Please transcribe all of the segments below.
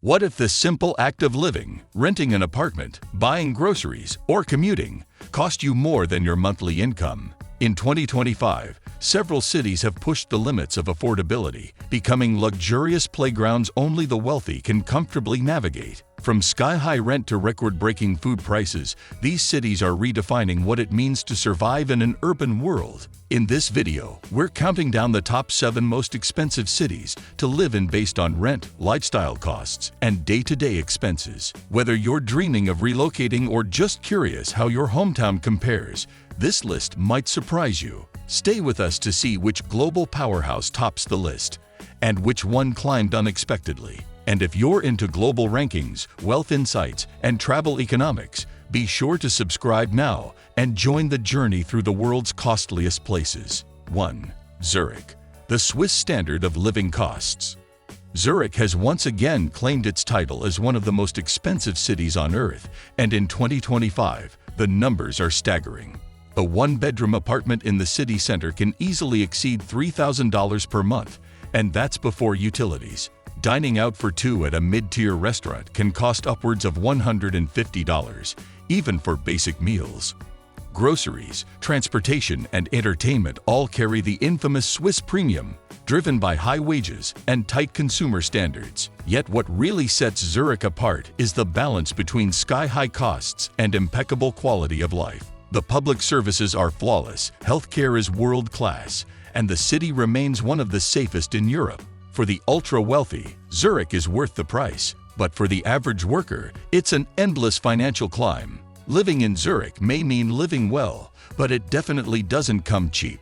What if the simple act of living, renting an apartment, buying groceries, or commuting cost you more than your monthly income? In 2025, several cities have pushed the limits of affordability, becoming luxurious playgrounds only the wealthy can comfortably navigate. From sky-high rent to record-breaking food prices, these cities are redefining what it means to survive in an urban world. In this video, we're counting down the top 7 most expensive cities to live in based on rent, lifestyle costs, and day-to-day expenses. Whether you're dreaming of relocating or just curious how your hometown compares, this list might surprise you. Stay with us to see which global powerhouse tops the list and which one climbed unexpectedly. And if you're into global rankings, wealth insights, and travel economics, be sure to subscribe now and join the journey through the world's costliest places. 1. Zurich, the Swiss standard of living costs. Zurich has once again claimed its title as one of the most expensive cities on Earth, and in 2025, the numbers are staggering. A one-bedroom apartment in the city center can easily exceed $3,000 per month, and that's before utilities. Dining out for 2 at a mid-tier restaurant can cost upwards of $150, even for basic meals. Groceries, transportation, and entertainment all carry the infamous Swiss premium, driven by high wages and tight consumer standards. Yet what really sets Zurich apart is the balance between sky-high costs and impeccable quality of life. The public services are flawless, healthcare is world-class, and the city remains one of the safest in Europe. For the ultra-wealthy, Zurich is worth the price, but for the average worker, it's an endless financial climb. Living in Zurich may mean living well, but it definitely doesn't come cheap.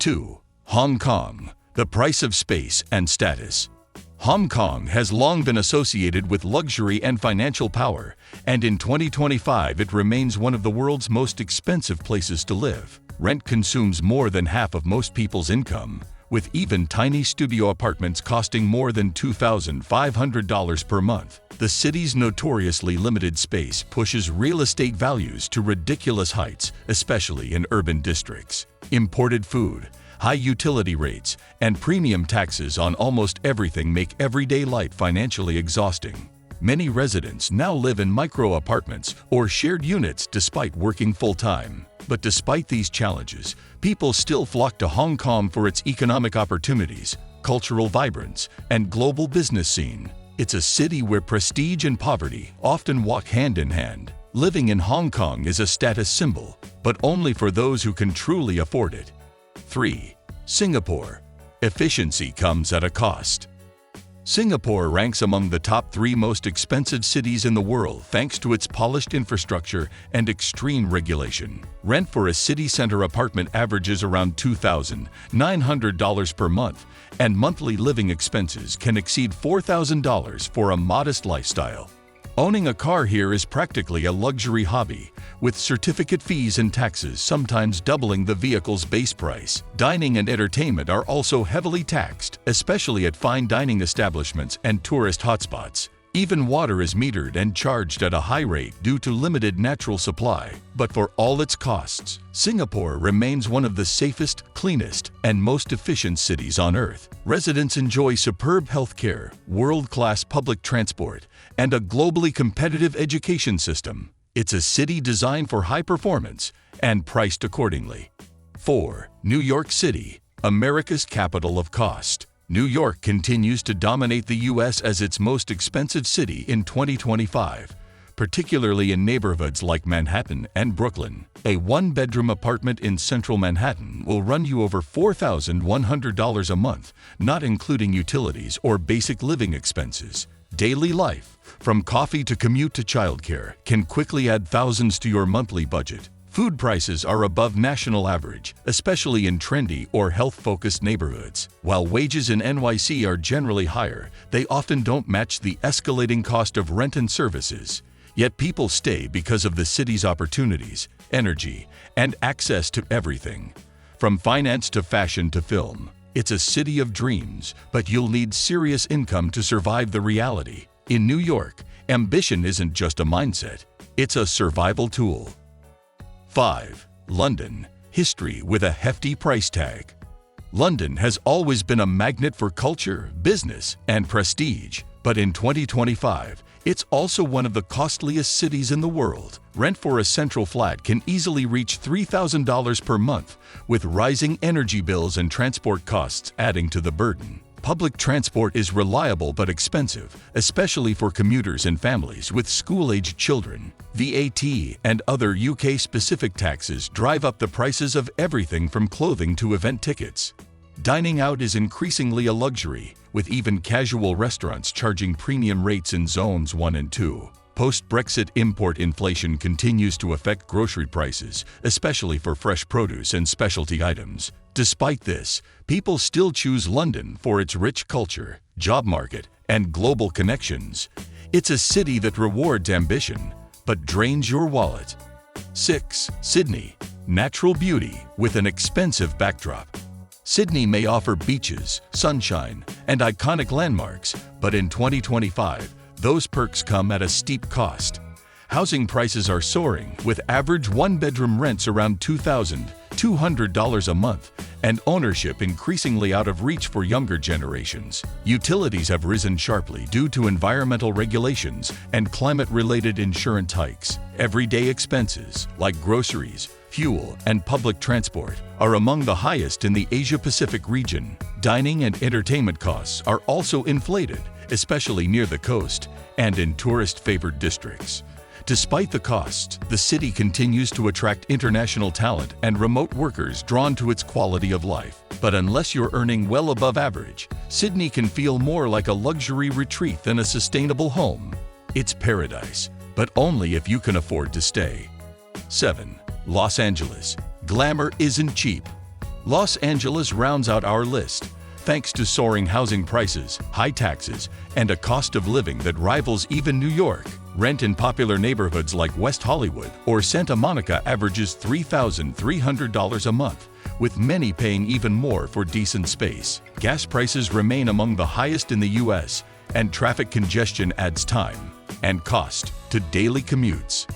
2. Hong Kong, the price of space and status. Hong Kong has long been associated with luxury and financial power, and in 2025 it remains one of the world's most expensive places to live. Rent consumes more than half of most people's income, with even tiny studio apartments costing more than $2,500 per month. The city's notoriously limited space pushes real estate values to ridiculous heights, especially in urban districts. Imported food, high utility rates, and premium taxes on almost everything make everyday life financially exhausting. Many residents now live in micro-apartments or shared units despite working full-time. But despite these challenges, people still flock to Hong Kong for its economic opportunities, cultural vibrance, and global business scene. It's a city where prestige and poverty often walk hand in hand. Living in Hong Kong is a status symbol, but only for those who can truly afford it. 3. Singapore. Efficiency comes at a cost. Singapore ranks among the top 3 most expensive cities in the world thanks to its polished infrastructure and extreme regulation. Rent for a city center apartment averages around $2,900 per month, and monthly living expenses can exceed $4,000 for a modest lifestyle. Owning a car here is practically a luxury hobby, with certificate fees and taxes sometimes doubling the vehicle's base price. Dining and entertainment are also heavily taxed, especially at fine dining establishments and tourist hotspots. Even water is metered and charged at a high rate due to limited natural supply. But for all its costs, Singapore remains one of the safest, cleanest, and most efficient cities on Earth. Residents enjoy superb healthcare, world-class public transport, and a globally competitive education system. It's a city designed for high performance and priced accordingly. 4. New York City, America's capital of cost. New York continues to dominate the U.S. as its most expensive city in 2025, particularly in neighborhoods like Manhattan and Brooklyn. A one-bedroom apartment in central Manhattan will run you over $4,100 a month, not including utilities or basic living expenses. Daily life, from coffee to commute to childcare, can quickly add thousands to your monthly budget. Food prices are above national average, especially in trendy or health-focused neighborhoods. While wages in NYC are generally higher, they often don't match the escalating cost of rent and services. Yet people stay because of the city's opportunities, energy, and access to everything. From finance to fashion to film, it's a city of dreams, but you'll need serious income to survive the reality. In New York, ambition isn't just a mindset, it's a survival tool. 5. London. History with a hefty price tag. London has always been a magnet for culture, business, and prestige. But in 2025, it's also one of the costliest cities in the world. Rent for a central flat can easily reach $3,000 per month, with rising energy bills and transport costs adding to the burden. Public transport is reliable but expensive, especially for commuters and families with school-aged children. VAT and other UK-specific taxes drive up the prices of everything from clothing to event tickets. Dining out is increasingly a luxury, with even casual restaurants charging premium rates in Zones 1 and 2. Post-Brexit import inflation continues to affect grocery prices, especially for fresh produce and specialty items. Despite this, people still choose London for its rich culture, job market, and global connections. It's a city that rewards ambition, but drains your wallet. 6. Sydney. Natural beauty with an expensive backdrop. Sydney may offer beaches, sunshine, and iconic landmarks, but in 2025, those perks come at a steep cost. Housing prices are soaring, with average one-bedroom rents around $2,200 a month, and ownership increasingly out of reach for younger generations. Utilities have risen sharply due to environmental regulations and climate-related insurance hikes. Everyday expenses, like groceries, fuel, and public transport, are among the highest in the Asia-Pacific region. Dining and entertainment costs are also inflated, especially near the coast and in tourist-favored districts. Despite the costs, the city continues to attract international talent and remote workers drawn to its quality of life. But unless you're earning well above average, Sydney can feel more like a luxury retreat than a sustainable home. It's paradise, but only if you can afford to stay. 7. Los Angeles. Glamour isn't cheap. Los Angeles rounds out our list, thanks to soaring housing prices, high taxes, and a cost of living that rivals even New York. Rent in popular neighborhoods like West Hollywood or Santa Monica averages $3,300 a month, with many paying even more for decent space. Gas prices remain among the highest in the U.S., and traffic congestion adds time and cost to daily commutes.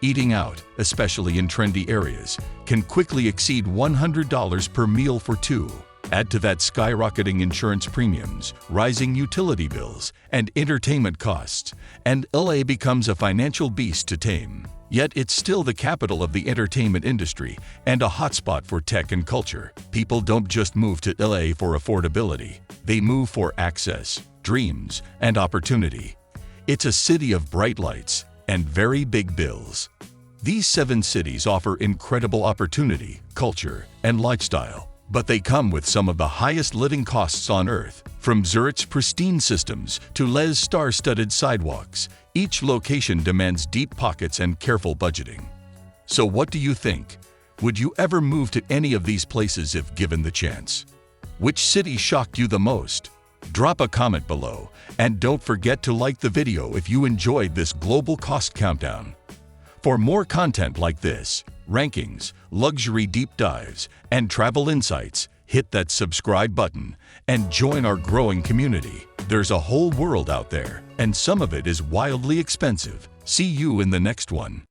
Eating out, especially in trendy areas, can quickly exceed $100 per meal for two. Add to that skyrocketing insurance premiums, rising utility bills, and entertainment costs, and LA becomes a financial beast to tame. Yet it's still the capital of the entertainment industry and a hotspot for tech and culture. People don't just move to LA for affordability. They move for access, dreams, and opportunity. It's a city of bright lights and very big bills. These 7 cities offer incredible opportunity, culture, and lifestyle. But they come with some of the highest living costs on Earth. From Zurich's pristine systems to Les star-studded sidewalks, each location demands deep pockets and careful budgeting. So what do you think? Would you ever move to any of these places if given the chance? Which city shocked you the most? Drop a comment below, and don't forget to like the video if you enjoyed this global cost countdown. For more content like this, rankings, luxury deep dives, and travel insights, hit that subscribe button and join our growing community. There's a whole world out there, and some of it is wildly expensive. See you in the next one.